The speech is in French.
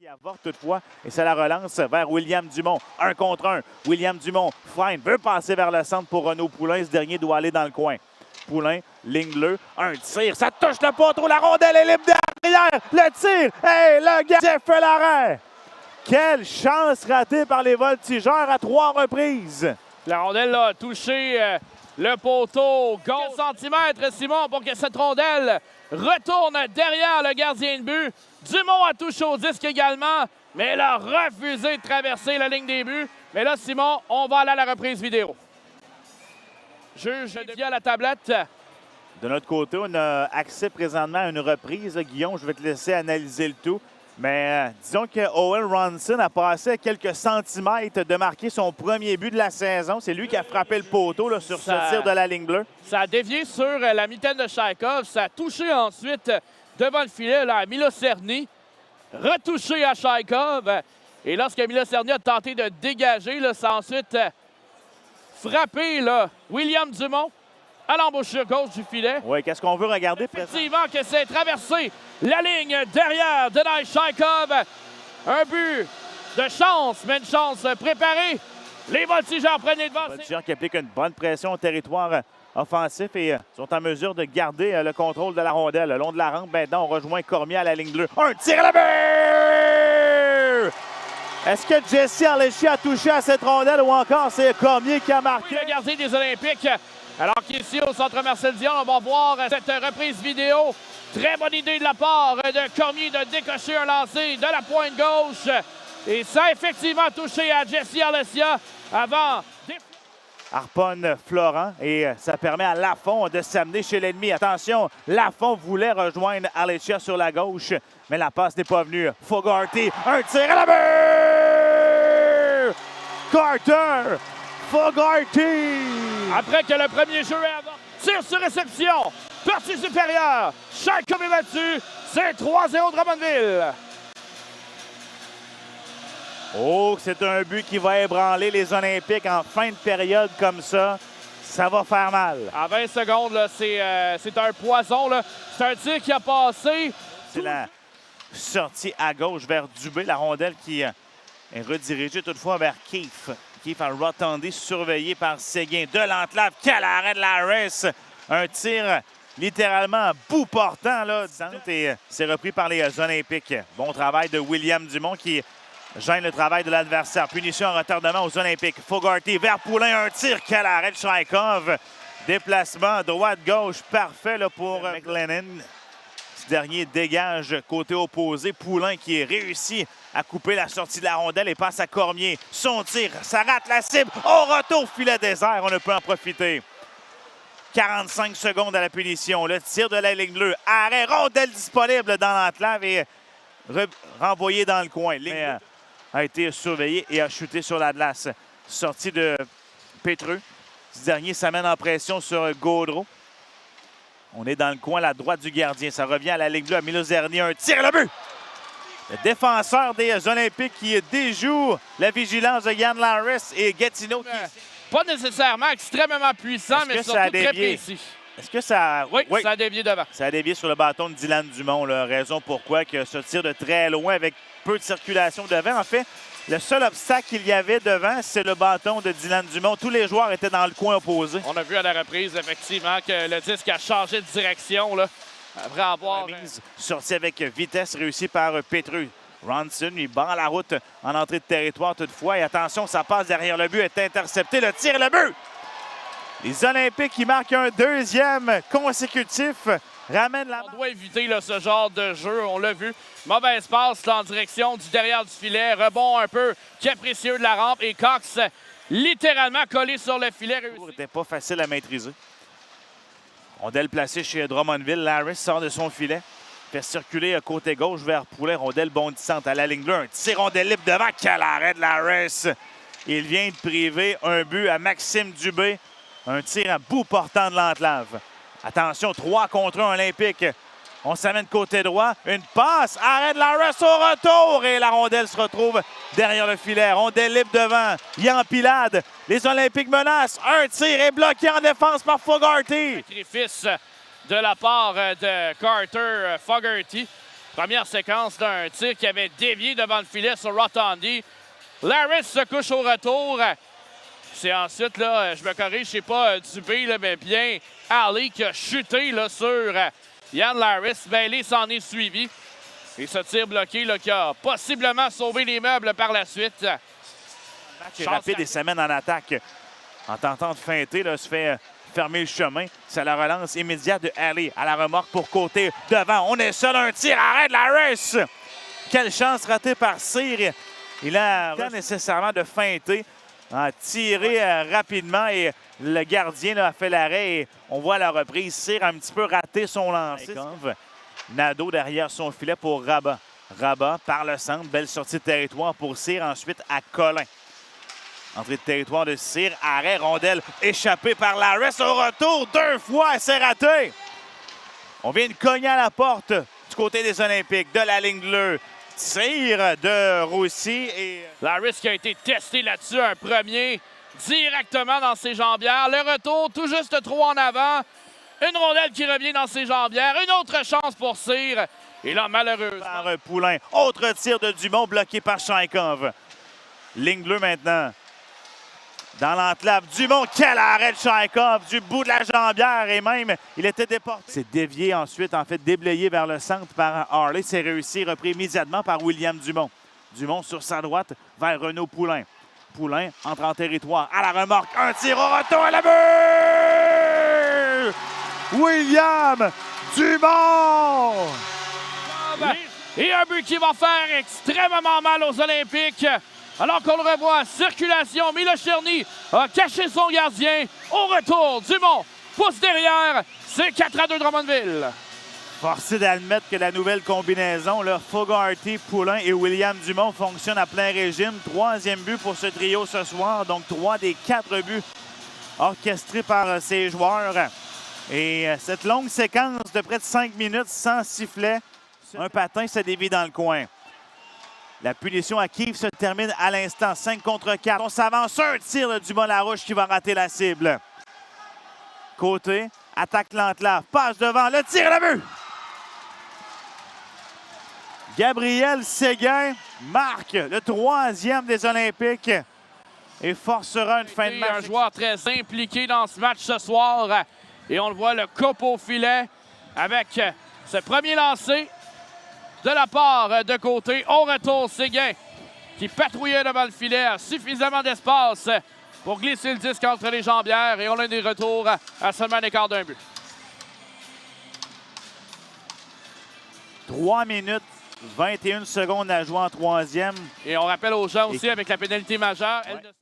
Qui avorte toutefois et ça la relance vers William Dumont. 1 contre 1. William Dumont, Fine, veut passer vers le centre pour Renaud Poulain. Ce dernier doit aller dans le coin. Poulain, ligne bleue, un tir, ça touche le poteau, la rondelle est libre derrière. Le tir, et le gardien fait l'arrêt. Quelle chance ratée par les voltigeurs à 3 reprises. La rondelle a touché le poteau. Quelques centimètres, Simon, pour que cette rondelle retourne derrière le gardien de but. Dumont a touché au disque également, mais elle a refusé de traverser la ligne des buts. Mais là, Simon, on va aller à la reprise vidéo. Juge via la tablette. De notre côté, on a accès présentement à une reprise. Guillaume, je vais te laisser analyser le tout. Mais disons que Owen Ronson a passé à quelques centimètres de marquer son premier but de la saison. C'est lui qui a frappé le poteau là, sur ce tir de la ligne bleue. Ça a dévié sur la mitaine de Chaikov. Ça a touché ensuite devant le filet là, à Milo Cerny. Retouché à Chaikov. Et lorsque Milo Cerny a tenté de dégager, là, ça a ensuite frappé là, William Dumont à l'embouchure gauche du filet. Oui, qu'est-ce qu'on veut regarder? Effectivement que c'est traversé la ligne derrière de Denis Chaikov. Un but de chance, mais une chance préparée. Les voltigeurs prennent les devants. Les voltigeurs qui appliquent une bonne pression au territoire offensif et sont en mesure de garder le contrôle de la rondelle. Le long de la rampe, maintenant, on rejoint Cormier à la ligne bleue. Un tir à la but! Est-ce que Jesse Arlecchie a touché à cette rondelle ou encore c'est Cormier qui a marqué? Oui, le gardien des Olympiques. Alors qu'ici, au centre Marcel Dion, on va voir cette reprise vidéo. Très bonne idée de la part de Cormier de décocher un lancer de la pointe gauche. Et ça a effectivement touché à Jesse Arlecchie avant. Harponne Florent et ça permet à Lafont de s'amener chez l'ennemi. Attention, Lafont voulait rejoindre Arlecchie sur la gauche, mais la passe n'est pas venue. Fogarty, un tir à la but! Carter! Fogarty! Après que le premier jeu est avant, tir sur réception, partie supérieure, Chaikov est battu, c'est 3-0 Drummondville. Oh, c'est un but qui va ébranler les Olympiques en fin de période comme ça. Ça va faire mal. À 20 secondes, c'est un poison. C'est un tir qui a passé. C'est la sortie à gauche vers Dubé, la rondelle qui est redirigée toutefois vers Keefe. Keefe a rotondi, surveillé par Séguin. De l'enclave, quel arrêt de Larris. Un tir littéralement à bout portant. Là, et c'est repris par les Olympiques. Bon travail de William Dumont qui gêne le travail de l'adversaire. Punition en retardement aux Olympiques. Fogarty vers Poulain, un tir, quel arrêt de Chaikov. Déplacement droite-gauche, parfait là, pour McLennan. Ce dernier dégage côté opposé. Poulain qui réussit à couper la sortie de la rondelle et passe à Cormier. Son tir, ça rate la cible. Au retour, filet désert, on ne peut en profiter. 45 secondes à la punition. Le tir de la ligne bleue. Arrêt, rondelle disponible dans l'enclave et renvoyé dans le coin. Ligne a été surveillé et a chuté sur la glace. Sortie de Pétreux. Ce dernier s'amène en pression sur Gaudreau. On est dans le coin à la droite du gardien. Ça revient à la ligne bleue à Milo Cerny. Un tir, le but! Le défenseur des Olympiques qui déjoue la vigilance de Yann Larris et Gatineau. Pas nécessairement extrêmement puissant, mais surtout très précis. Est-ce que ça... Oui, ça a dévié devant. Ça a dévié sur le bâton de Dylan Dumont. Là. Raison pourquoi que ce tir de très loin avec peu de circulation devant. En fait, le seul obstacle qu'il y avait devant, c'est le bâton de Dylan Dumont. Tous les joueurs étaient dans le coin opposé. On a vu à la reprise, effectivement, que le disque a changé de direction. Là, après avoir... Sortie avec vitesse réussie par Pétreux. Ronson lui bat la route en entrée de territoire toutefois. Et attention, ça passe derrière le but, est intercepté. Le tir et le but! Les Olympiques qui marquent un deuxième consécutif. Ramène la... On doit éviter là, ce genre de jeu, on l'a vu. Mauvaise passe là, en direction du derrière du filet. Rebond un peu capricieux de la rampe. Et Cox littéralement collé sur le filet. C'était pas facile à maîtriser. Rondelle placée chez Drummondville. Larris sort de son filet. Fait circuler côté gauche vers Poulain. Rondelle bondissante à la ligne bleue. Un tir rondelle libre devant. Quel arrêt de Larris. Il vient de priver un but à Maxime Dubé. Un tir à bout portant de l'enclave. Attention, 3 contre 1 Olympique. On s'amène côté droit. Une passe. Arrêt de Larris au retour. Et la rondelle se retrouve derrière le filet. Rondelle libre devant. Il y a empilade. Les Olympiques menacent. Un tir est bloqué en défense par Fogarty. Sacrifice de la part de Carter Fogarty. Première séquence d'un tir qui avait dévié devant le filet sur Rotondi. Larris se couche au retour. C'est ensuite, là, je me corrige, c'est pas Dubé, là, mais bien Ali qui a chuté là, sur Yann Larris. Bailey s'en est suivi. Et ce tir bloqué là, qui a possiblement sauvé les meubles par la suite. Match rapide et s'amène en attaque. En tentant de feinter, là, se fait fermer le chemin. C'est la relance immédiate de Ali à la remorque pour côté devant. On est seul, un tir, arrête Larris! Quelle chance ratée par Cyr. Il a nécessairement de feinter, a tiré rapidement et le gardien là, a fait l'arrêt. Et on voit à la reprise, Cyr a un petit peu raté son lancer. Nadeau derrière son filet pour Rabat. Rabat par le centre, belle sortie de territoire pour Cyr, ensuite à Collin. Entrée de territoire de Cyr, arrêt, rondelle échappée par Larris. Au retour, 2 fois, c'est raté. On vient de cogner à la porte du côté des Olympiques, de la ligne bleue. Tir de Roussy et Larris qui a été testé là-dessus, un premier directement dans ses jambières. Le retour, tout juste trop en avant. Une rondelle qui revient dans ses jambières. Une autre chance pour Cyr. Et là, malheureusement, par Poulain. Autre tir de Dumont bloqué par Shankov. Ligne bleue maintenant. Dans l'enclave, Dumont, quel arrêt de Shankov du bout de la jambière et même, il était déporté. C'est dévié ensuite, en fait, déblayé vers le centre par Harley. C'est réussi, repris immédiatement par William Dumont. Dumont sur sa droite vers Renaud Poulain. Poulain entre en territoire à la remorque. Un tir au retour à la but! William Dumont! Et un but qui va faire extrêmement mal aux Olympiques. Alors qu'on le revoit, circulation, Milocherny a caché son gardien. Au retour, Dumont pousse derrière. C'est 4-2 Drummondville. Forcé d'admettre que la nouvelle combinaison, là, Fogarty, Poulain et William Dumont fonctionne à plein régime. 3e but pour ce trio ce soir. Donc 3 des 4 buts orchestrés par ces joueurs. Et cette longue séquence de près de 5 minutes sans sifflet. Un patin se dévie dans le coin. La punition à Kiev se termine à l'instant. 5 contre 4. On s'avance. Un tir de Dumas-Larouche qui va rater la cible. Côté, attaque l'enclave. Passe devant. Le tir à la but. Gabriel Séguin marque le 3e des Olympiques et forcera une fin de match. Un joueur très impliqué dans ce match ce soir. Et on le voit, le coupe au filet avec ce premier lancé de la part de côté. Au retour, Séguin qui patrouillait devant le filet, a suffisamment d'espace pour glisser le disque entre les jambières. Et on a des retours à seulement l'écart d'un but. 3 minutes, 21 secondes à jouer en 3e. Et on rappelle aux gens aussi, avec la pénalité majeure,